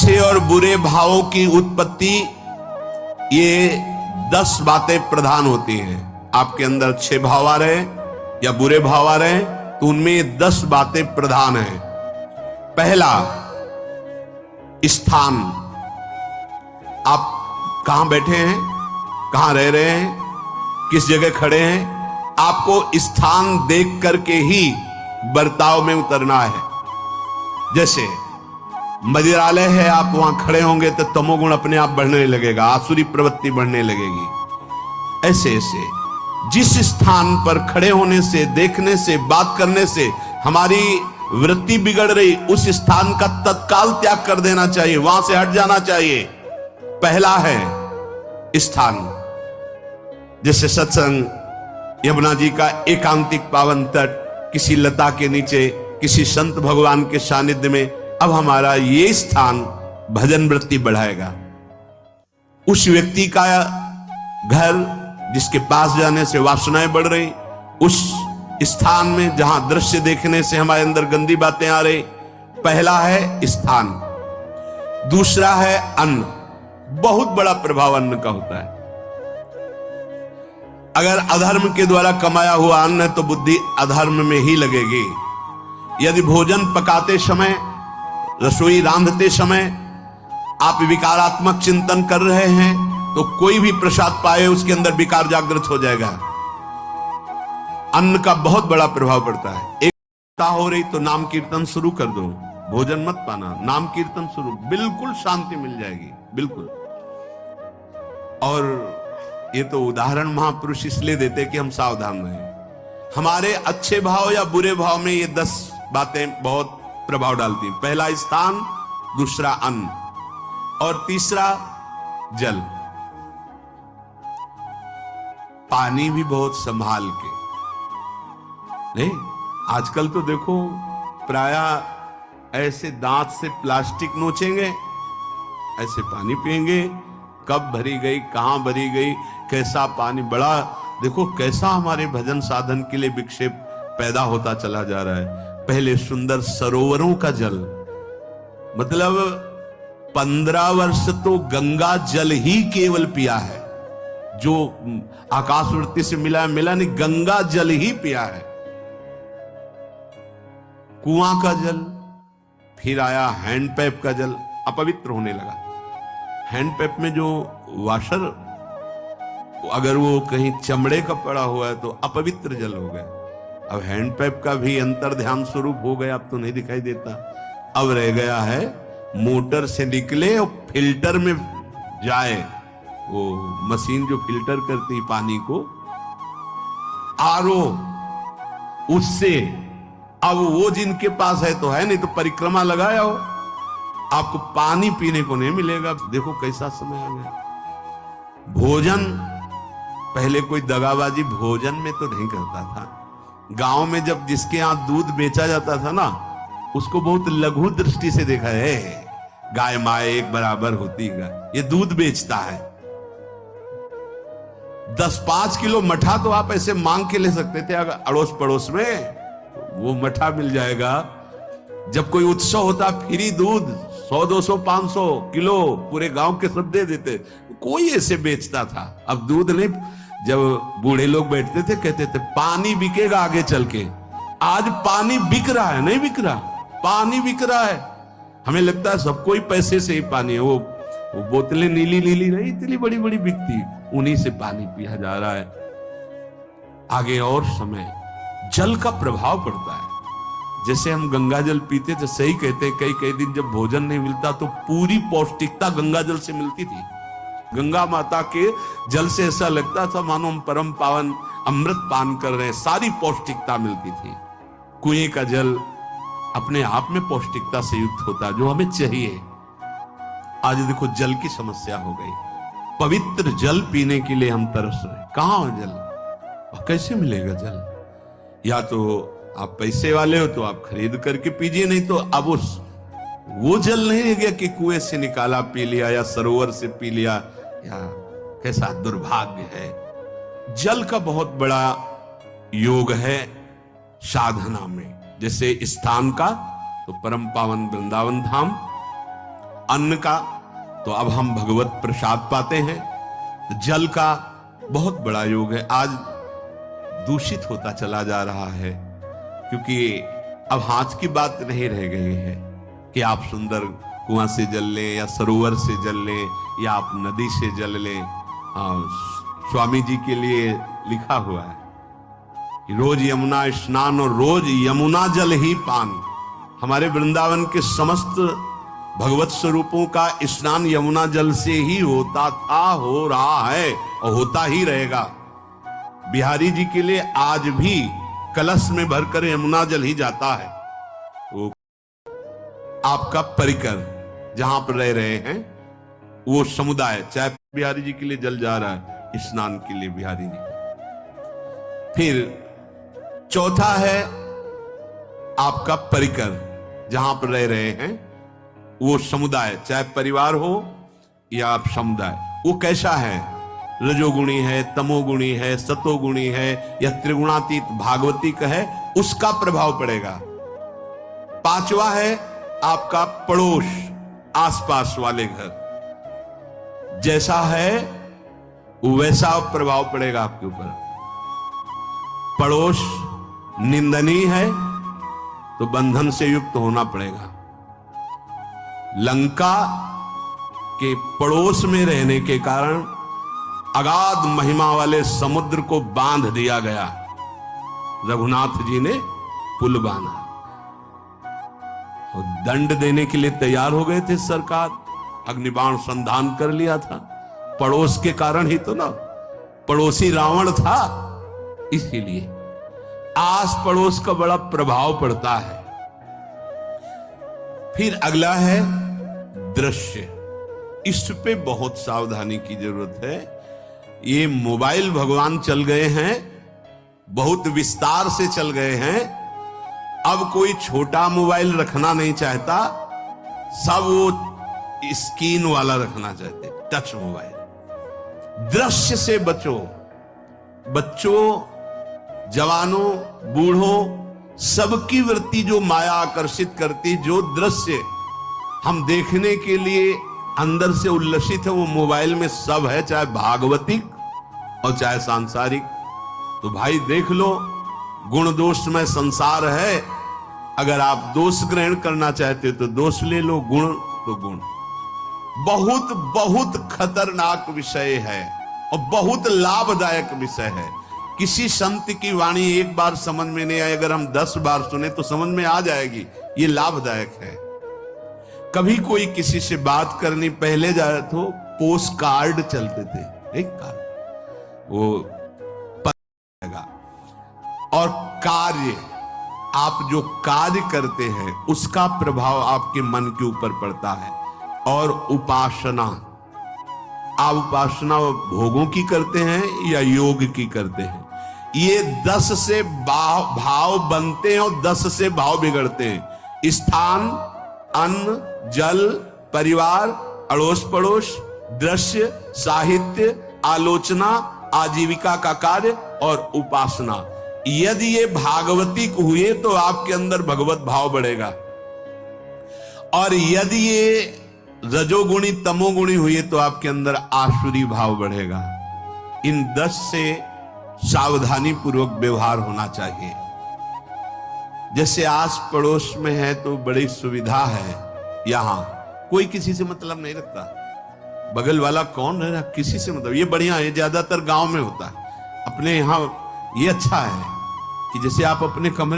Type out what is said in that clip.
अच्छे और बुरे भावों की उत्पत्ति, ये 10 बातें प्रधान होती हैं। आपके अंदर अच्छे भाव आ रहे या बुरे भाव आ रहे तो उनमें ये 10 बातें प्रधान हैं। पहला, स्थान। आप कहां बैठे हैं, कहां रह रहे हैं, किस जगह खड़े हैं, आपको स्थान देख करके ही बर्ताव में उतरना है। जैसे मंदिरालय है, आप वहां खड़े होंगे तो तमोगुण अपने आप बढ़ने लगेगा, आसुरी प्रवृत्ति बढ़ने लगेगी। ऐसे ऐसे जिस स्थान पर खड़े होने से, देखने से, बात करने से हमारी वृत्ति बिगड़ रही, उस स्थान का तत्काल त्याग कर देना चाहिए, वहां से हट जाना चाहिए। पहला है स्थान। जैसे सत्संग, यमुना जी का एकांतिक पावन तट, किसी लता के नीचे, किसी संत भगवान के सानिध्य में, अब हमारा ये स्थान भजन वृत्ति बढ़ाएगा। उस व्यक्ति का घर जिसके पास जाने से वासनाएं बढ़ रही, उस स्थान में जहां दृश्य देखने से हमारे अंदर गंदी बातें आ रही, पहला है स्थान। दूसरा है अन्न। बहुत बड़ा प्रभाव अन्न का होता है। अगर अधर्म के द्वारा कमाया हुआ अन्न है तो बुद्धि अधर्म में ही लगेगी। यदि भोजन पकाते समय, रसोई रांधते समय आप विकारात्मक चिंतन कर रहे हैं तो कोई भी प्रसाद पाए उसके अंदर विकार जागृत हो जाएगा। अन्न का बहुत बड़ा प्रभाव पड़ता है। एक हो रही तो नाम कीर्तन शुरू कर दो, भोजन मत पाना, नाम कीर्तन शुरू, बिल्कुल शांति मिल जाएगी, बिल्कुल। और ये तो उदाहरण महापुरुष इसलिए देते कि हम सावधान रहें। हमारे अच्छे भाव या बुरे भाव में ये 10 बातें बहुत प्रभाव डालती हैं। पहला स्थान, दूसरा अन्न, और तीसरा जल। पानी भी बहुत संभाल के। नहीं, आजकल तो देखो प्रायः ऐसे दांत से प्लास्टिक नोचेंगे, ऐसे पानी पिएंगे, कब भरी गई, कहां भरी गई, कैसा पानी। बड़ा देखो कैसा हमारे भजन साधन के लिए विक्षेप पैदा होता चला जा रहा है। पहले सुंदर सरोवरों का जल, मतलब 15 वर्ष तो गंगा जल ही केवल पिया है, जो आकाशवृत्ति से मिला नहीं, गंगा जल ही पिया है। कुआं का जल, फिर आया हैंडपैप का जल, अपवित्र होने लगा। हैंडपैप में जो वाशर, अगर वो कहीं चमड़े का पड़ा हुआ है तो अपवित्र जल हो गया। अब हैंडपैप का भी अंतर ध्यान स्वरूप हो गया, अब तो नहीं दिखाई देता। अब रह गया है मोटर से निकले और फिल्टर में जाए, वो मशीन जो फिल्टर करती पानी को, आरओ, उससे। अब वो जिनके पास है तो है, नहीं तो परिक्रमा लगाया हो, आपको पानी पीने को नहीं मिलेगा। देखो कैसा समय आ गया। भोजन, पहले कोई दगाबाजी भोजन में तो नहीं करता था। गांव में जब जिसके यहां दूध बेचा जाता था ना, उसको बहुत लघु दृष्टि से देखा है, गाय माए एक बराबर होती है, ये दूध बेचता है। 10-5 किलो मठा तो आप ऐसे मांग के ले सकते थे, अगर अड़ोस पड़ोस में वो मठा मिल जाएगा। जब कोई उत्सव होता, फ्री दूध 100-200 500 किलो पूरे गांव के सब दे देते, कोई ऐसे बेचता था। अब दूध नहीं, जब बूढ़े लोग बैठते थे कहते थे पानी बिकेगा आगे चल के। आज पानी बिक रहा है, नहीं बिक रहा, पानी बिक रहा है। हमें लगता है सबको ही पैसे से ही पानी है। वो बोतलें नीली नीली नहीं, इतनी बड़ी बड़ी बिकती, उन्हीं से पानी पिया जा रहा है। आगे और समय जल का प्रभाव पड़ता है। जैसे हम गंगा जल पीते थे, सही कहते, कई दिन जब भोजन नहीं मिलता तो पूरी पौष्टिकता गंगा जल से मिलती थी। गंगा माता के जल से ऐसा लगता था मानो हम परम पावन अमृत पान कर रहे हैं, सारी पौष्टिकता मिलती थी। कुएं का जल अपने आप में पौष्टिकता से युक्त होता, जो हमें चाहिए। आज देखो जल की समस्या हो गई। पवित्र जल पीने के लिए हम तरस रहे, कहां है जल और कैसे मिलेगा जल? या तो आप पैसे वाले हो तो आप खरीद करके पीजिए, नहीं तो अब वो जल नहीं रह गया कि कुएं से निकाला पी लिया या सरोवर से पी लिया। या कैसा दुर्भाग्य है। जल का बहुत बड़ा योग है साधना में। जैसे स्थान का तो परम पावन वृंदावन धाम, अन्न का, तो अब हम भगवत प्रसाद पाते हैं। जल का बहुत बड़ा योग है, आज दूषित होता चला जा रहा है, क्योंकि अब हाथ की बात नहीं रह गई है कि आप सुंदर कुआं से जल लें या सरोवर से जल लें या आप नदी से जल लें। स्वामी जी के लिए लिखा हुआ है कि रोज यमुना स्नान और रोज यमुना जल ही पान। हमारे वृंदावन के समस्त भगवत स्वरूपों का स्नान यमुना जल से ही होता था, हो रहा है और होता ही रहेगा। बिहारी जी के लिए आज भी कलश में भरकर यमुना जल ही जाता है। वो आपका परिकर जहां पर रह रहे हैं वो समुदाय, चाहे बिहारी जी के लिए जल जा रहा है स्नान के लिए बिहारी जी। फिर चौथा है आपका परिकर, जहां पर रह रहे हैं वो समुदाय, चाहे परिवार हो या आप समुदाय। वो कैसा है? रजोगुणी है, तमोगुणी है, सतोगुणी है या त्रिगुणातीत भागवतिक है, उसका प्रभाव पड़ेगा। पांचवा है आपका पड़ोस, आसपास वाले घर, जैसा है वैसा प्रभाव पड़ेगा आपके ऊपर। पड़ोस निंदनीय है तो बंधन से युक्त होना पड़ेगा। लंका के पड़ोस में रहने के कारण अगाध महिमा वाले समुद्र को बांध दिया गया। रघुनाथ जी ने पुल बांधा और दंड देने के लिए तैयार हो गए थे सरकार। अग्निबाण संधान कर लिया था, पड़ोस के कारण ही तो ना, पड़ोसी रावण था। इसीलिए आस पड़ोस का बड़ा प्रभाव पड़ता है। फिर अगला है दृश्य, इस पे बहुत सावधानी की जरूरत है। ये मोबाइल भगवान चल गए हैं, बहुत विस्तार से चल गए हैं। अब कोई छोटा मोबाइल रखना नहीं चाहता, सब वो स्क्रीन वाला रखना चाहते, टच मोबाइल। दृश्य से बचो, बच्चों, जवानों, बूढ़ों, सबकी वृत्ति जो माया आकर्षित करती, जो दृश्य हम देखने के लिए अंदर से उल्लसित है, वो मोबाइल में सब है, चाहे भागवतिक और चाहे सांसारिक। तो भाई देख लो, गुण दोष में संसार है। अगर आप दोष ग्रहण करना चाहते तो दोष ले लो, गुण तो गुण। बहुत बहुत खतरनाक विषय है और बहुत लाभदायक विषय है। किसी संत की वाणी एक बार समझ में नहीं आए, अगर हम 10 बार सुने तो समझ में आ जाएगी। ये लाभदायक है। कभी कोई किसी से बात करनी, पहले जाए तो पोस्ट कार्ड चलते थे, एक कार्ड वो पता। और कार्य, आप जो कार्य करते हैं उसका प्रभाव आपके मन के ऊपर पड़ता है। और उपासना, आप उपासना भोगों की करते हैं या योग की करते हैं, ये 10 से भाव बनते हैं और 10 से भाव बिगड़ते हैं। स्थान, अन्न, जल, परिवार, अड़ोस पड़ोस, दृश्य, साहित्य, आलोचना, आजीविका का कार्य और उपासना। यदि ये भागवतिक हुए तो आपके अंदर भगवत भाव बढ़ेगा, और यदि ये रजोगुणी तमोगुणी हुए तो आपके अंदर आसुरी भाव बढ़ेगा। इन 10 से सावधानी पूर्वक व्यवहार होना चाहिए। जैसे आस पड़ोस में है तो बड़ी सुविधा है, यहां कोई किसी से मतलब नहीं रखता, बगल वाला कौन है किसी से मतलब, ये बढ़िया है। ज्यादातर गांव में होता है, अपने यहां ये अच्छा है कि जैसे आप अपने कमरे